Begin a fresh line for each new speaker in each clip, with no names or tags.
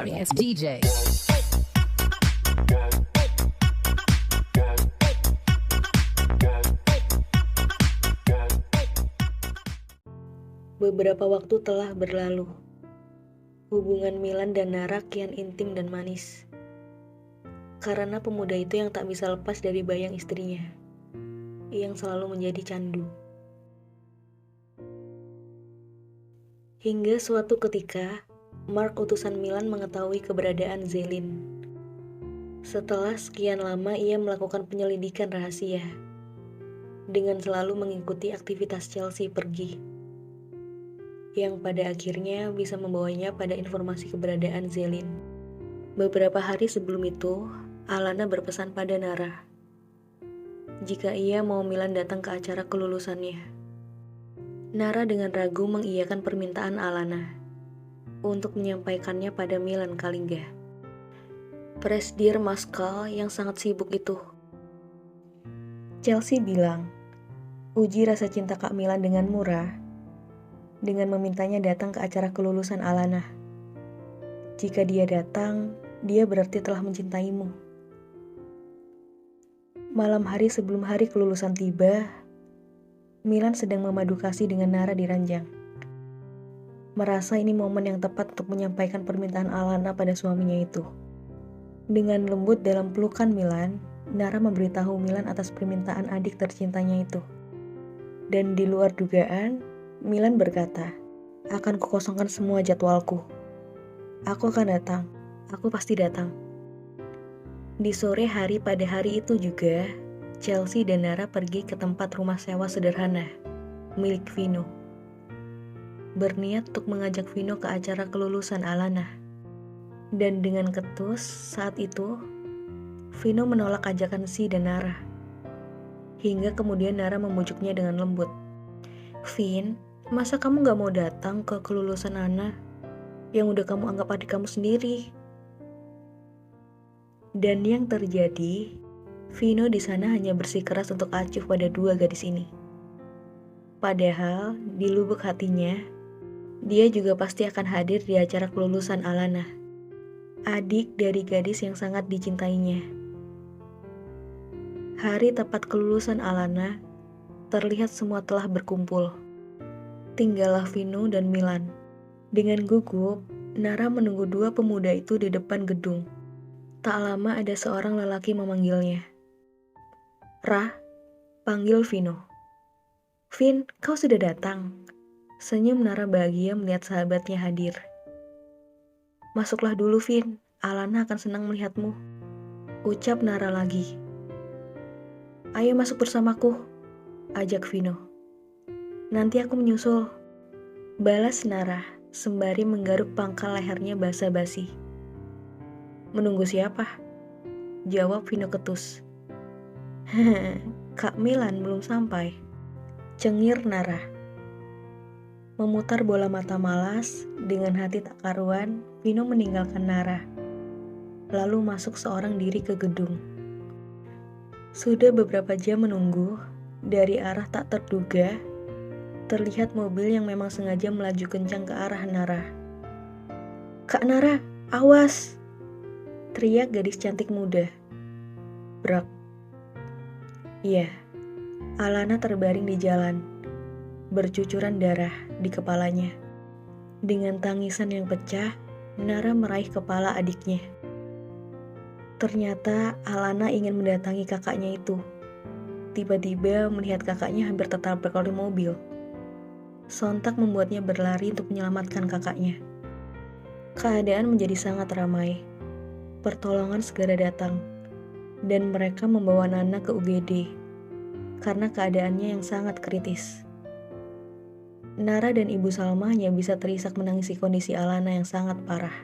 sorry ass DJ.
Beberapa waktu telah berlalu. Hubungan Milan dan Nara kian intim dan manis. Karena pemuda itu yang tak bisa lepas dari bayang istrinya, yang selalu menjadi candu. Hingga suatu ketika, Mark utusan Milan mengetahui keberadaan Zelin. Setelah sekian lama ia melakukan penyelidikan rahasia, dengan selalu mengikuti aktivitas Chelsea pergi, yang pada akhirnya bisa membawanya pada informasi keberadaan Zelin. Beberapa hari sebelum itu, Alana berpesan pada Nara jika ia mau Milan datang ke acara kelulusannya. Nara dengan ragu mengiyakan permintaan Alana untuk menyampaikannya pada Milan Kalinga, Presdir Maskal yang sangat sibuk itu. Chelsea bilang, uji rasa cinta Kak Milan dengan murah dengan memintanya datang ke acara kelulusan Alana. Jika dia datang, dia berarti telah mencintaimu. Malam hari sebelum hari kelulusan tiba, Milan sedang memadu kasih dengan Nara di ranjang. Merasa ini momen yang tepat untuk menyampaikan permintaan Alana pada suaminya itu. Dengan lembut dalam pelukan Milan, Nara memberitahu Milan atas permintaan adik tercintanya itu. Dan di luar dugaan, Milan berkata, akan kukosongkan semua jadwalku. Aku akan datang, aku pasti datang. Di sore hari pada hari itu juga, Chelsea dan Nara pergi ke tempat rumah sewa sederhana, milik Vino. Berniat untuk mengajak Vino ke acara kelulusan Alana. Dan dengan ketus saat itu, Vino menolak ajakan Si dan Nara. Hingga kemudian Nara memujuknya dengan lembut. Vin, masa kamu gak mau datang ke kelulusan Ana yang udah kamu anggap adik kamu sendiri? Dan yang terjadi, Vino di sana hanya bersikeras untuk acuh pada dua gadis ini. Padahal di lubuk hatinya, dia juga pasti akan hadir di acara kelulusan Alana, adik dari gadis yang sangat dicintainya. Hari tepat kelulusan Alana, terlihat semua telah berkumpul. Tinggallah Vino dan Milan. Dengan gugup, Nara menunggu dua pemuda itu di depan gedung. Tak lama ada seorang lelaki memanggilnya. Rah, panggil Vino. Vin, kau sudah datang. Senyum Nara bahagia melihat sahabatnya hadir. Masuklah dulu Vin, Alana akan senang melihatmu. Ucap Nara lagi. Ayo masuk bersamaku, ajak Vino. Nanti aku menyusul. Balas Nara sembari menggaruk pangkal lehernya basa-basi. Menunggu siapa? Jawab Vino ketus. Kak Milan belum sampai, cengir Nara. Memutar bola mata malas, dengan hati tak karuan, Vino meninggalkan Nara. Lalu masuk seorang diri ke gedung. Sudah beberapa jam menunggu, dari arah tak terduga, terlihat mobil yang memang sengaja melaju kencang ke arah Nara. Kak Nara, awas! Teriak gadis cantik muda. Brak. Iya, Alana terbaring di jalan, bercucuran darah di kepalanya. Dengan tangisan yang pecah, Nara meraih kepala adiknya. Ternyata Alana ingin mendatangi kakaknya itu. Tiba-tiba melihat kakaknya hampir tertabrak oleh mobil. Sontak membuatnya berlari untuk menyelamatkan kakaknya. Keadaan menjadi sangat ramai. Pertolongan segera datang. Dan mereka membawa Nana ke UGD karena keadaannya yang sangat kritis. Nara dan Ibu Salma hanya bisa terisak menangisi kondisi Alana yang sangat parah.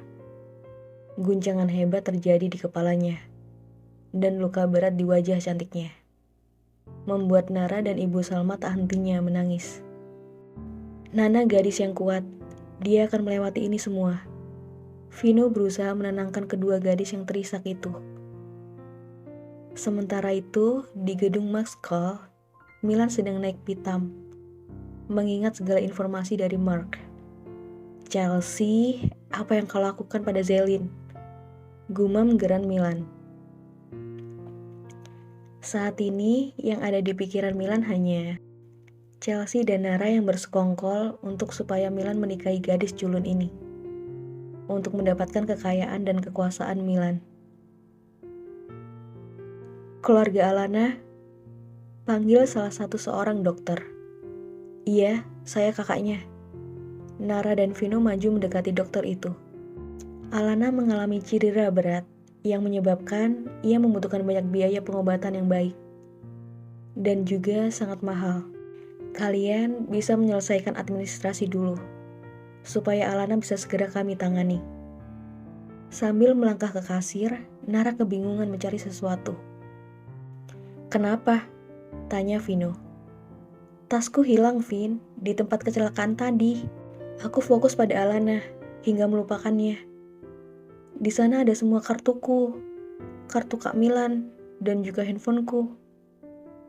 Guncangan hebat terjadi di kepalanya dan luka berat di wajah cantiknya, membuat Nara dan Ibu Salma tak hentinya menangis. Nana gadis yang kuat, dia akan melewati ini semua. Vino berusaha menenangkan kedua gadis yang terisak itu. Sementara itu, di gedung Maxcall, Milan sedang naik pitam, mengingat segala informasi dari Mark. Chelsea, Apa yang kau lakukan pada Zelin? Gumam geran Milan. Saat ini yang ada di pikiran Milan hanya Chelsea dan Nara yang bersekongkol untuk supaya Milan menikahi gadis culun ini. Untuk mendapatkan kekayaan dan kekuasaan Milan. Keluarga Alana, panggil salah seorang dokter. Iya, saya kakaknya. Nara dan Vino maju mendekati dokter itu. Alana mengalami cedera berat yang menyebabkan ia membutuhkan banyak biaya pengobatan yang baik. Dan juga sangat mahal. Kalian bisa menyelesaikan administrasi dulu, supaya Alana bisa segera kami tangani. Sambil melangkah ke kasir, Nara kebingungan mencari sesuatu. Kenapa? Tanya Vino. Tasku hilang, Vin, di tempat kecelakaan tadi. Aku fokus pada Alana, hingga melupakannya. Di sana ada semua kartuku, kartu Kak Milan, dan juga handphoneku.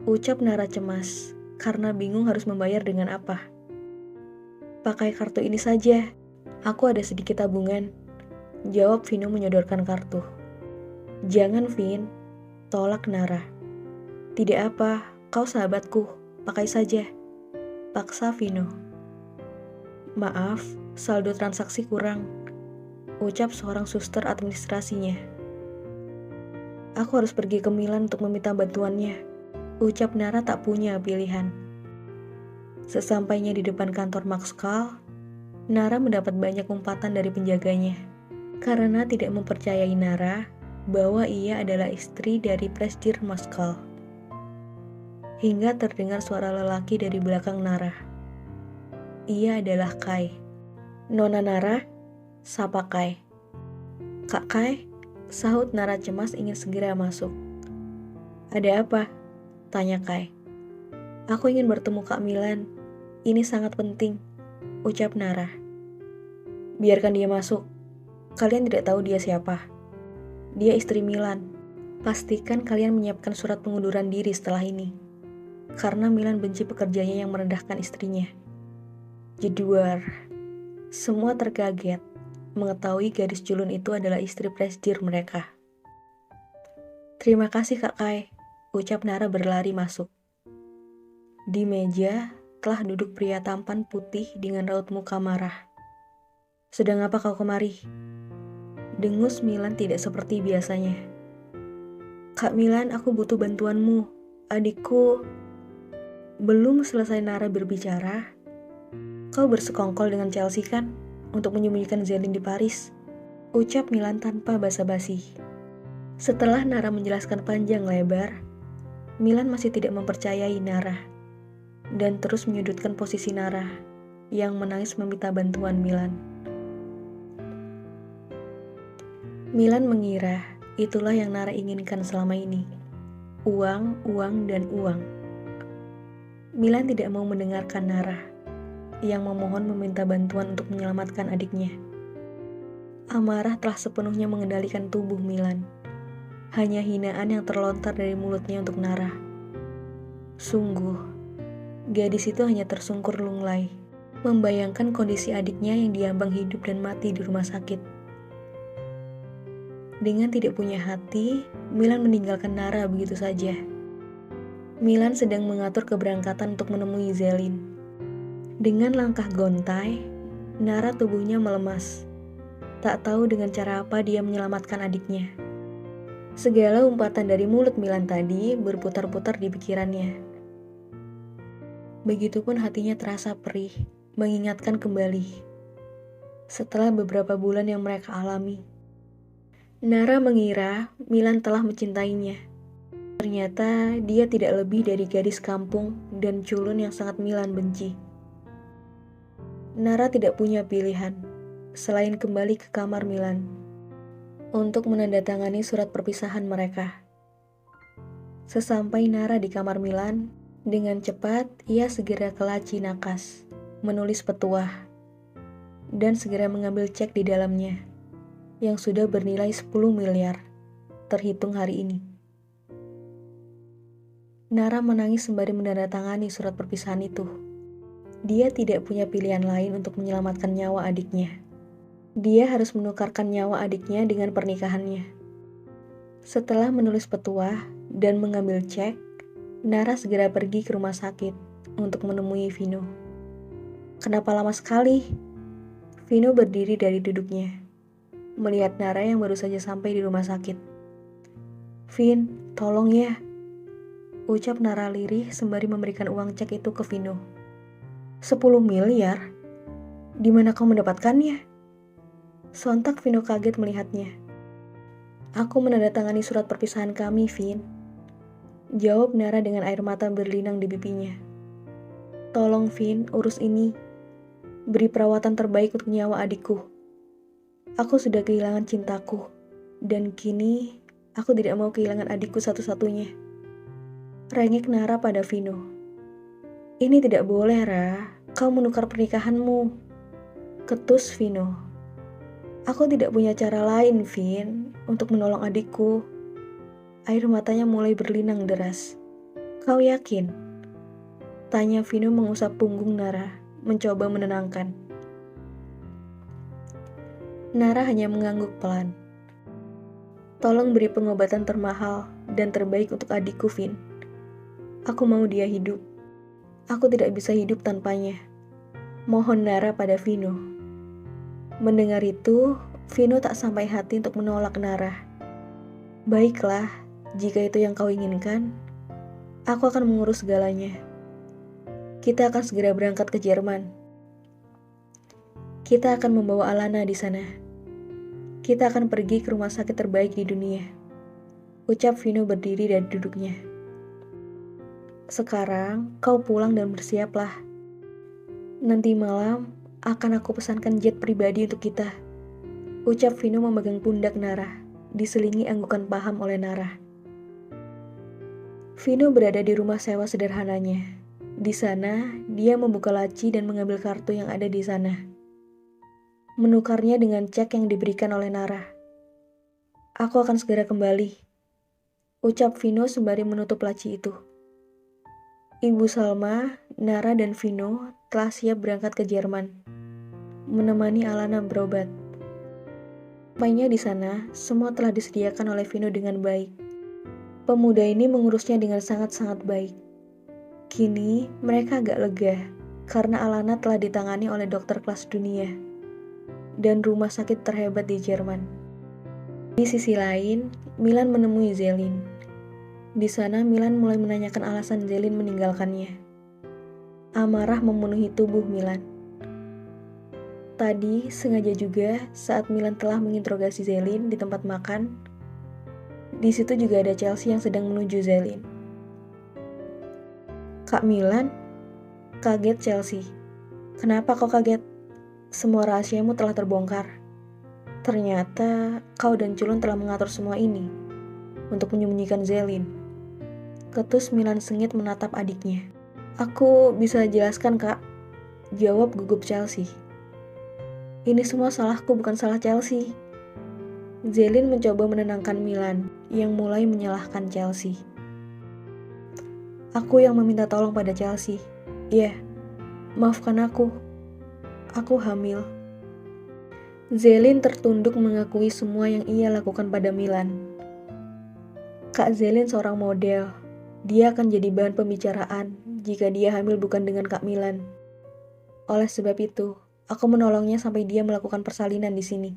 Ucap Nara cemas, karena bingung harus membayar dengan apa. Pakai kartu ini saja, aku ada sedikit tabungan. Jawab Vino menyodorkan kartu. Jangan, Vin, tolak Nara. Tidak apa, kau sahabatku, pakai saja. Paksa Vino. Maaf, saldo transaksi kurang. Ucap seorang suster administrasinya. Aku harus pergi ke Milan untuk meminta bantuannya. Ucap Nara tak punya pilihan. Sesampainya di depan kantor Maxcal, Nara mendapat banyak umpatan dari penjaganya. Karena tidak mempercayai Nara bahwa ia adalah istri dari Presdir Maxcal. Hingga terdengar suara lelaki dari belakang Nara. Ia adalah Kai. Nona Nara, sapa Kai. Kak Kai, sahut Nara cemas ingin segera masuk. Ada apa? Tanya Kai. Aku ingin bertemu Kak Milan. Ini sangat penting, ucap Nara. Biarkan dia masuk. Kalian tidak tahu dia siapa. Dia istri Milan. Pastikan kalian menyiapkan surat pengunduran diri setelah ini. Karena Milan benci pekerjanya yang merendahkan istrinya. Jedwar. Semua terkaget mengetahui gadis culun itu adalah istri presdir mereka. Terima kasih Kak Kai, ucap Nara berlari masuk. Di meja telah duduk pria tampan putih dengan raut muka marah. Sedang apa kau kemari? Dengus Milan tidak seperti biasanya. Kak Milan, aku butuh bantuanmu. Adikku. Belum selesai Nara berbicara, kau bersekongkol dengan Chelsea kan untuk menyembunyikan Zelin di Paris, ucap Milan tanpa basa-basi. Setelah Nara menjelaskan panjang lebar, Milan masih tidak mempercayai Nara dan terus menyudutkan posisi Nara yang menangis meminta bantuan Milan. Milan mengira itulah yang Nara inginkan selama ini. Uang, uang, dan uang. Milan tidak mau mendengarkan Nara yang memohon meminta bantuan untuk menyelamatkan adiknya. Amarah telah sepenuhnya mengendalikan tubuh Milan. Hanya hinaan yang terlontar dari mulutnya untuk Nara. Sungguh, gadis itu hanya tersungkur lunglai, membayangkan kondisi adiknya yang diambang hidup dan mati di rumah sakit. Dengan tidak punya hati, Milan meninggalkan Nara begitu saja. Milan sedang mengatur keberangkatan untuk menemui Zelin. Dengan langkah gontai, Nara tubuhnya melemas. Tak tahu dengan cara apa dia menyelamatkan adiknya. Segala umpatan dari mulut Milan tadi berputar-putar di pikirannya. Begitupun hatinya terasa perih, mengingatkan kembali. Setelah beberapa bulan yang mereka alami, Nara mengira Milan telah mencintainya. Ternyata dia tidak lebih dari gadis kampung dan culun yang sangat Milan benci. Nara tidak punya pilihan selain kembali ke kamar Milan untuk menandatangani surat perpisahan mereka. Sesampai Nara di kamar Milan, dengan cepat ia segera ke laci nakas, menulis petuah, dan segera mengambil cek di dalamnya yang sudah bernilai 10 miliar terhitung hari ini. Nara menangis sembari menandatangani surat perpisahan itu. Dia tidak punya pilihan lain untuk menyelamatkan nyawa adiknya. Dia harus menukarkan nyawa adiknya dengan pernikahannya. Setelah menulis petuah dan mengambil cek, Nara segera pergi ke rumah sakit untuk menemui Vino. "Kenapa lama sekali?" Vino berdiri dari duduknya, melihat Nara yang baru saja sampai di rumah sakit. "Vin, tolong ya," ucap Nara lirih sembari memberikan uang cek itu ke Vino. 10 miliar? Di mana kau mendapatkannya?" Sontak Vino kaget melihatnya. "Aku menandatangani surat perpisahan kami, Vin," jawab Nara dengan air mata berlinang di pipinya. "Tolong Vin, urus ini. Beri perawatan terbaik untuk nyawa adikku. Aku sudah kehilangan cintaku, dan kini aku tidak mau kehilangan adikku satu-satunya." Rengek Nara pada Vino. "Ini tidak boleh, Ra. Kau menukar pernikahanmu," ketus Vino. "Aku tidak punya cara lain, Vin, untuk menolong adikku." Air matanya mulai berlinang deras. "Kau yakin?" tanya Vino mengusap punggung Nara, mencoba menenangkan. Nara hanya mengangguk pelan. "Tolong beri pengobatan termahal dan terbaik untuk adikku, Vin. Aku mau dia hidup. Aku tidak bisa hidup tanpanya," mohon Nara pada Vino. Mendengar itu, Vino tak sampai hati untuk menolak Nara. "Baiklah, jika itu yang kau inginkan, aku akan mengurus segalanya. Kita akan segera berangkat ke Jerman. Kita akan membawa Alana di sana. Kita akan pergi ke rumah sakit terbaik di dunia," ucap Vino berdiri dari duduknya. "Sekarang kau pulang dan bersiaplah. Nanti malam akan aku pesankan jet pribadi untuk kita," ucap Vino memegang pundak Nara, diselingi anggukan paham oleh Nara. Vino berada di rumah sewa sederhananya. Di sana, dia membuka laci dan mengambil kartu yang ada di sana. Menukarnya dengan cek yang diberikan oleh Nara. "Aku akan segera kembali," ucap Vino sembari menutup laci itu. Ibu Salma, Nara, dan Vino telah siap berangkat ke Jerman, menemani Alana berobat. Sampainya di sana, semua telah disediakan oleh Vino dengan baik. Pemuda ini mengurusnya dengan sangat-sangat baik. Kini, mereka agak lega, karena Alana telah ditangani oleh dokter kelas dunia dan rumah sakit terhebat di Jerman. Di sisi lain, Milan menemui Zelin. Di sana Milan mulai menanyakan alasan Zelin meninggalkannya. Amarah memenuhi tubuh Milan. Tadi sengaja juga saat Milan telah menginterogasi Zelin di tempat makan, di situ juga ada Chelsea yang sedang menuju Zelin. "Kak Milan?" kaget Chelsea. "Kenapa kau kaget? Semua rahasiamu telah terbongkar. Ternyata kau dan Culun telah mengatur semua ini untuk menyembunyikan Zelin," ketus Milan sengit menatap adiknya. "Aku bisa jelaskan, Kak," jawab gugup Chelsea. "Ini semua salahku, bukan salah Chelsea." Zelin mencoba menenangkan Milan yang mulai menyalahkan Chelsea. "Aku yang meminta tolong pada Chelsea. Ya, maafkan aku. Aku hamil." Zelin tertunduk mengakui semua yang ia lakukan pada Milan. Kak Zelin seorang model. Dia akan jadi bahan pembicaraan jika dia hamil bukan dengan Kak Milan. Oleh sebab itu, aku menolongnya sampai dia melakukan persalinan di sini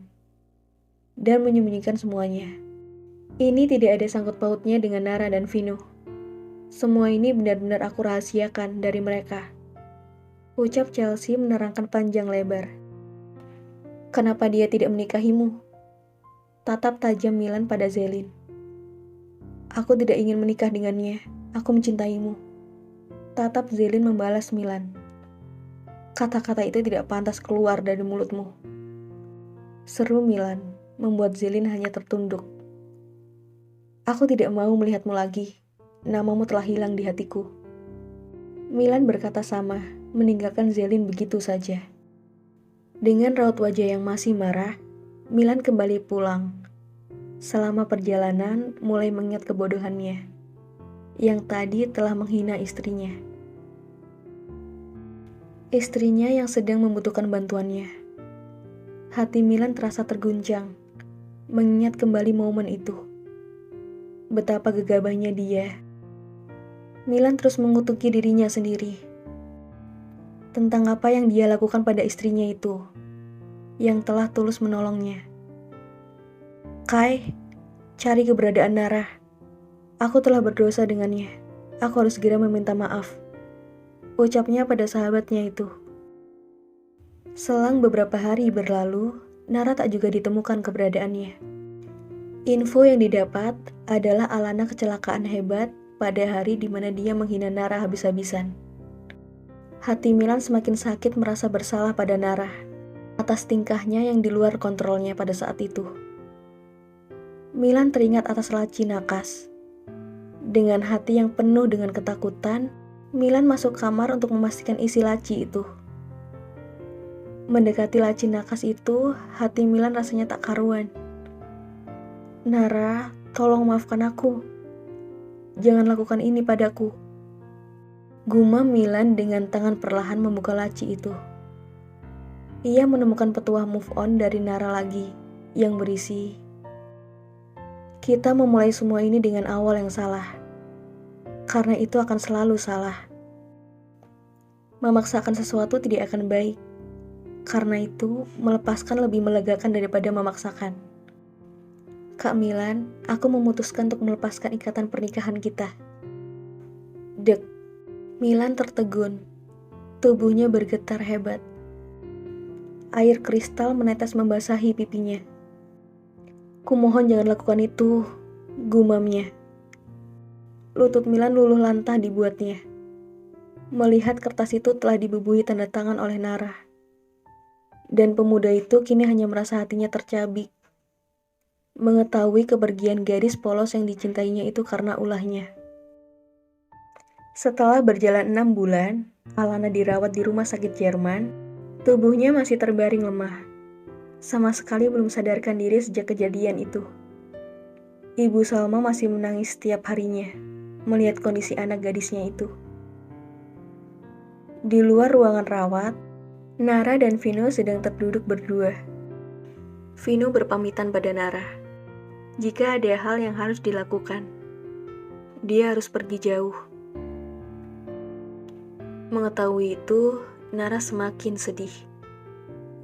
dan menyembunyikan semuanya. Ini tidak ada sangkut pautnya dengan Nara dan Vino. Semua ini benar-benar aku rahasiakan dari mereka, ucap Chelsea menerangkan panjang lebar. "Kenapa dia tidak menikahimu?" tatap tajam Milan pada Zelin. "Aku tidak ingin menikah dengannya. Aku mencintaimu," tatap Zelin membalas Milan. "Kata-kata itu tidak pantas keluar dari mulutmu," seru Milan, membuat Zelin hanya tertunduk. "Aku tidak mau melihatmu lagi. Namamu telah hilang di hatiku." Milan berkata sama, meninggalkan Zelin begitu saja. Dengan raut wajah yang masih marah, Milan kembali pulang. Selama perjalanan, mulai mengingat kebodohannya yang tadi telah menghina istrinya. Istrinya yang sedang membutuhkan bantuannya. Hati Milan terasa terguncang, mengingat kembali momen itu. Betapa gegabahnya dia. Milan terus mengutuki dirinya sendiri. Tentang apa yang dia lakukan pada istrinya itu, yang telah tulus menolongnya. Kai, cari keberadaan Nara. Aku telah berdosa dengannya. Aku harus segera meminta maaf. Ucapnya pada sahabatnya itu. Selang beberapa hari berlalu, Nara tak juga ditemukan keberadaannya. Info yang didapat adalah Alana kecelakaan hebat pada hari di mana dia menghina Nara habis-habisan. Hati Milan semakin sakit merasa bersalah pada Nara atas tingkahnya yang di luar kontrolnya pada saat itu. Milan teringat atas laci nakas. Dengan hati yang penuh dengan ketakutan, Milan masuk kamar untuk memastikan isi laci itu. Mendekati laci nakas itu, hati Milan rasanya tak karuan. Nara, tolong maafkan aku. Jangan lakukan ini padaku. Gumam Milan dengan tangan perlahan membuka laci itu. Ia menemukan petuah move on dari Nara lagi, yang berisi, "Kita memulai semua ini dengan awal yang salah. Karena itu akan selalu salah. Memaksakan sesuatu tidak akan baik. Karena itu, melepaskan lebih melegakan daripada memaksakan. Kak Milan, aku memutuskan untuk melepaskan ikatan pernikahan kita." Dek. Milan tertegun. Tubuhnya bergetar hebat. Air kristal menetes membasahi pipinya. "Kumohon jangan lakukan itu," gumamnya. Lutut Milan luluh lantah dibuatnya. Melihat kertas itu telah dibubuhi tanda tangan oleh Nara. Dan pemuda itu kini hanya merasa hatinya tercabik. Mengetahui kepergian gadis polos yang dicintainya itu karena ulahnya. Setelah berjalan 6 bulan, Alana dirawat di rumah sakit Jerman. Tubuhnya masih terbaring lemah. Sama sekali belum sadarkan diri sejak kejadian itu. Ibu Salma masih menangis setiap harinya melihat kondisi anak gadisnya itu. Di luar ruangan rawat, Nara dan Vino sedang terduduk berdua. Vino berpamitan pada Nara. Jika ada hal yang harus dilakukan, dia harus pergi jauh. Mengetahui itu, Nara semakin sedih.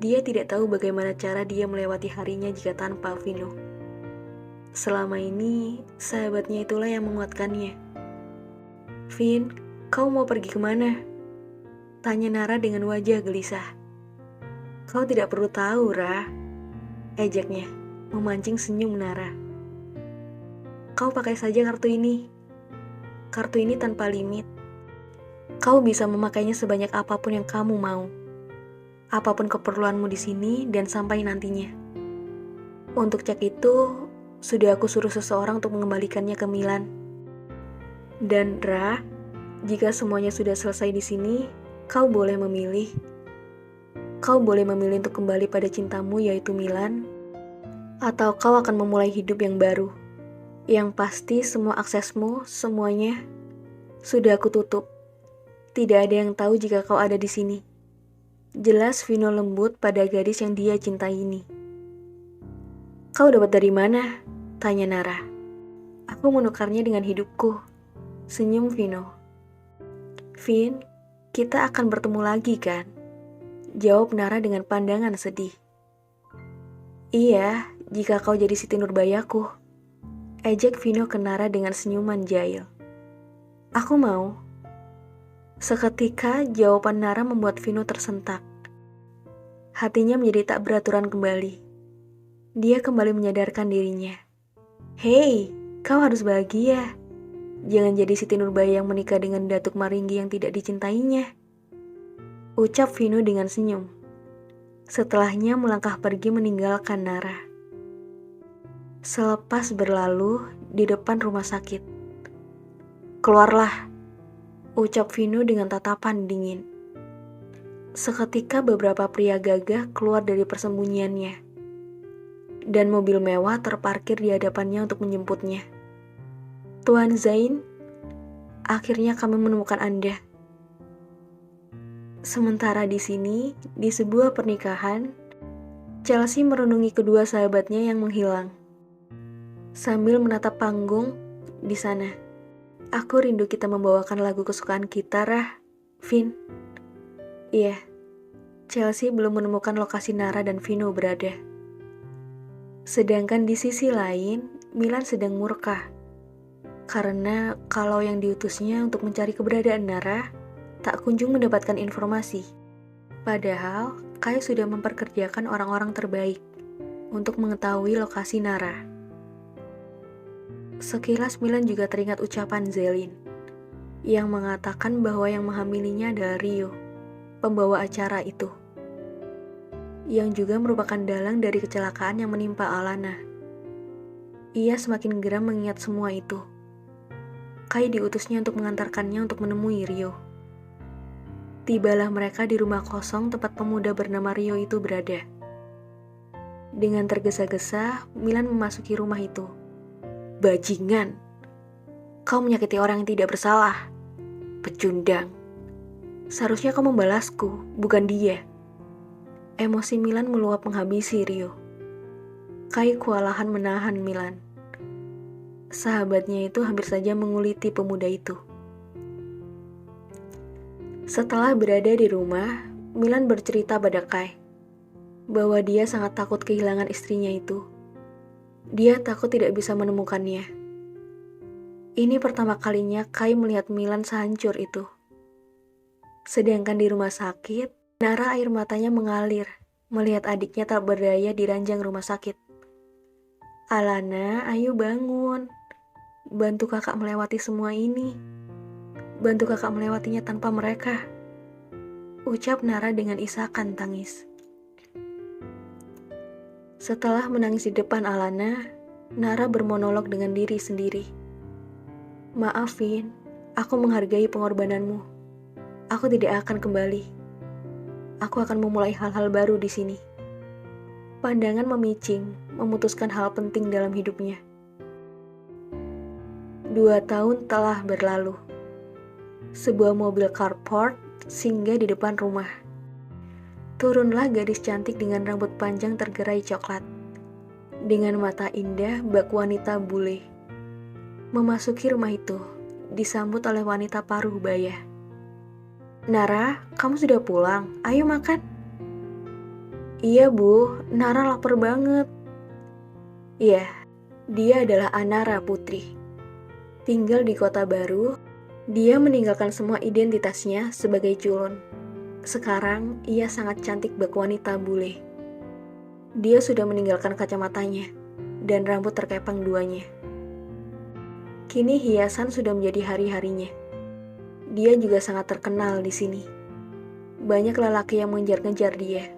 Dia tidak tahu bagaimana cara dia melewati harinya jika tanpa Vino. Selama ini, sahabatnya itulah yang menguatkannya. "Vin, kau mau pergi kemana?" tanya Nara dengan wajah gelisah. "Kau tidak perlu tahu, Ra," ejaknya, memancing senyum Nara. "Kau pakai saja kartu ini. Kartu ini tanpa limit. Kau bisa memakainya sebanyak apapun yang kamu mau. Apapun keperluanmu di sini dan sampai nantinya. Untuk cek itu, sudah aku suruh seseorang untuk mengembalikannya ke Milan. Dan Ra, jika semuanya sudah selesai di sini, kau boleh memilih. Kau boleh memilih untuk kembali pada cintamu yaitu Milan, atau kau akan memulai hidup yang baru. Yang pasti semua aksesmu, semuanya, sudah aku tutup. Tidak ada yang tahu jika kau ada di sini." Jelas Vino lembut pada gadis yang dia cintai ini. "Kau dapat dari mana?" tanya Nara. "Aku menukarnya dengan hidupku," senyum Vino. "Vin, kita akan bertemu lagi kan?" jawab Nara dengan pandangan sedih. "Iya, jika kau jadi Siti Nurbayaku," ejek Vino ke Nara dengan senyuman jahil. "Aku mau." Seketika jawaban Nara membuat Vino tersentak. Hatinya menjadi tak beraturan kembali. Dia kembali menyadarkan dirinya. "Hei, kau harus bahagia. Jangan jadi Siti Nurbaya yang menikah dengan Datuk Maringgi yang tidak dicintainya," ucap Vino dengan senyum. Setelahnya melangkah pergi meninggalkan Nara. Selepas berlalu di depan rumah sakit. "Keluarlah," ucap Vino dengan tatapan dingin. Seketika beberapa pria gagah keluar dari persembunyiannya. Dan mobil mewah terparkir di hadapannya untuk menjemputnya. "Tuan Zain, akhirnya kami menemukan Anda." Sementara di sini, di sebuah pernikahan, Chelsea merenungi kedua sahabatnya yang menghilang. Sambil menatap panggung di sana. Aku rindu kita membawakan lagu kesukaan kita, Rah. Vin. Iya. Chelsea belum menemukan lokasi Nara dan Vino berada. Sedangkan di sisi lain, Milan sedang murka. Karena kalau yang diutusnya untuk mencari keberadaan Nara, tak kunjung mendapatkan informasi. Padahal, Kai sudah memperkerjakan orang-orang terbaik untuk mengetahui lokasi Nara. Sekilas Milan juga teringat ucapan Zelin yang mengatakan bahwa yang menghamilinya adalah Rio, pembawa acara itu, yang juga merupakan dalang dari kecelakaan yang menimpa Alana. Ia semakin geram mengingat semua itu. Kai diutusnya untuk mengantarkannya untuk menemui Rio. Tibalah mereka di rumah kosong tempat pemuda bernama Rio itu berada. Dengan tergesa-gesa, Milan memasuki rumah itu. Bajingan! Kau menyakiti orang yang tidak bersalah. Pecundang. Seharusnya kau membalasku, bukan dia. Emosi Milan meluap menghabisi Rio. Kai kewalahan menahan Milan. Sahabatnya itu hampir saja menguliti pemuda itu. Setelah berada di rumah, Milan bercerita pada Kai bahwa dia sangat takut kehilangan istrinya itu. Dia takut tidak bisa menemukannya. Ini pertama kalinya Kai melihat Milan sehancur itu. Sedangkan di rumah sakit, Nara air matanya mengalir melihat adiknya tak berdaya di ranjang rumah sakit. Alana, ayo bangun. Bantu kakak melewati semua ini. Bantu kakak melewatinya tanpa mereka. Ucap Nara dengan isakan tangis. Setelah menangis di depan Alana, Nara bermonolog dengan diri sendiri. Maaf, Vin. Aku menghargai pengorbananmu. Aku tidak akan kembali. Aku akan memulai hal-hal baru di sini. Pandangan memicing, memutuskan hal penting dalam hidupnya. 2 tahun telah berlalu. Sebuah mobil carport singgah di depan rumah. Turunlah gadis cantik dengan rambut panjang tergerai coklat. Dengan mata indah bak wanita bule. Memasuki rumah itu, disambut oleh wanita paruh baya. Nara, kamu sudah pulang? Ayo makan. Iya bu, Nara lapar banget. Iya, dia adalah Anara Putri. Tinggal di kota baru. Dia meninggalkan semua identitasnya sebagai culun. Sekarang, ia sangat cantik bak wanita bule. Dia sudah meninggalkan kacamatanya, dan rambut terkepang duanya. Kini hiasan sudah menjadi hari-harinya. Dia juga sangat terkenal di sini. Banyak lelaki yang mengejar-ngejar dia.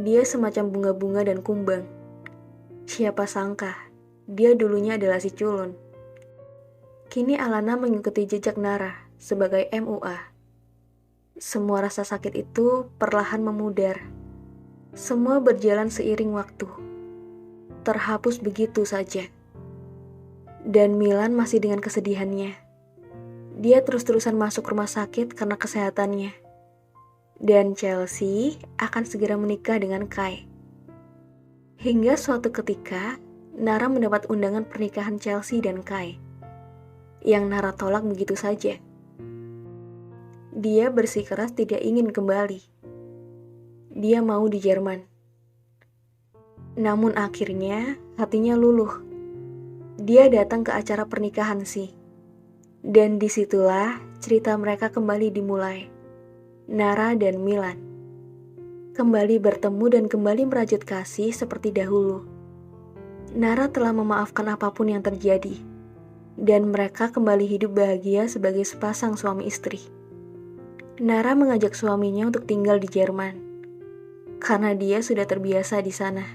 Dia semacam bunga-bunga dan kumbang. Siapa sangka, dia dulunya adalah si culun. Kini Alana mengikuti jejak Nara sebagai MUA. Semua rasa sakit itu perlahan memudar. Semua berjalan seiring waktu. Terhapus begitu saja. Dan Milan masih dengan kesedihannya. Dia terus-terusan masuk rumah sakit karena kesehatannya. Dan Chelsea akan segera menikah dengan Kai. Hingga suatu ketika, Nara mendapat undangan pernikahan Chelsea dan Kai. Yang Nara tolak begitu saja. Dia bersikeras tidak ingin kembali. Dia mau di Jerman. Namun akhirnya hatinya luluh. Dia datang ke acara pernikahan sih. Dan disitulah cerita mereka kembali dimulai. Nara dan Milan. Kembali bertemu dan kembali merajut kasih seperti dahulu. Nara telah memaafkan apapun yang terjadi. Dan mereka kembali hidup bahagia sebagai sepasang suami istri. Nara mengajak suaminya untuk tinggal di Jerman, karena dia sudah terbiasa di sana.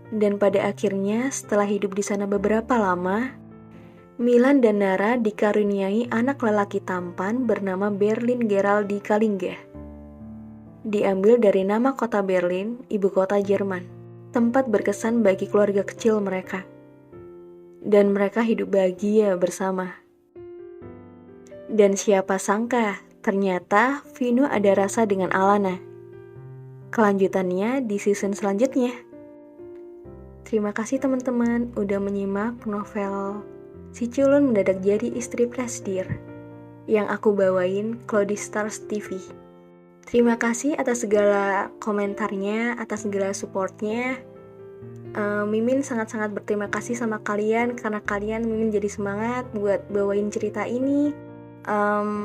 Dan pada akhirnya, setelah hidup di sana beberapa lama, Milan dan Nara dikaruniai anak lelaki tampan bernama Berlin Geraldi Kalinga. Diambil dari nama kota Berlin, ibu kota Jerman, tempat berkesan bagi keluarga kecil mereka. Dan mereka hidup bahagia bersama. Dan siapa sangka, ternyata Vino ada rasa dengan Alana. kelanjutannya di season selanjutnya. Terima kasih teman-teman udah menyimak novel Si Culun Mendadak Jadi Istri Presidir yang aku bawain Cloudy Stars TV. Terima kasih atas segala komentarnya, atas segala supportnya. Mimin sangat-sangat berterima kasih sama kalian, karena kalian Mimin jadi semangat buat bawain cerita ini.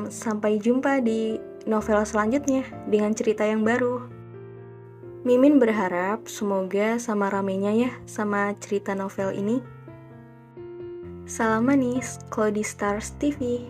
Sampai jumpa di novel selanjutnya dengan cerita yang baru. Mimin berharap semoga sama ramenya ya sama cerita novel ini. Salam manis, Cloudy Stars TV.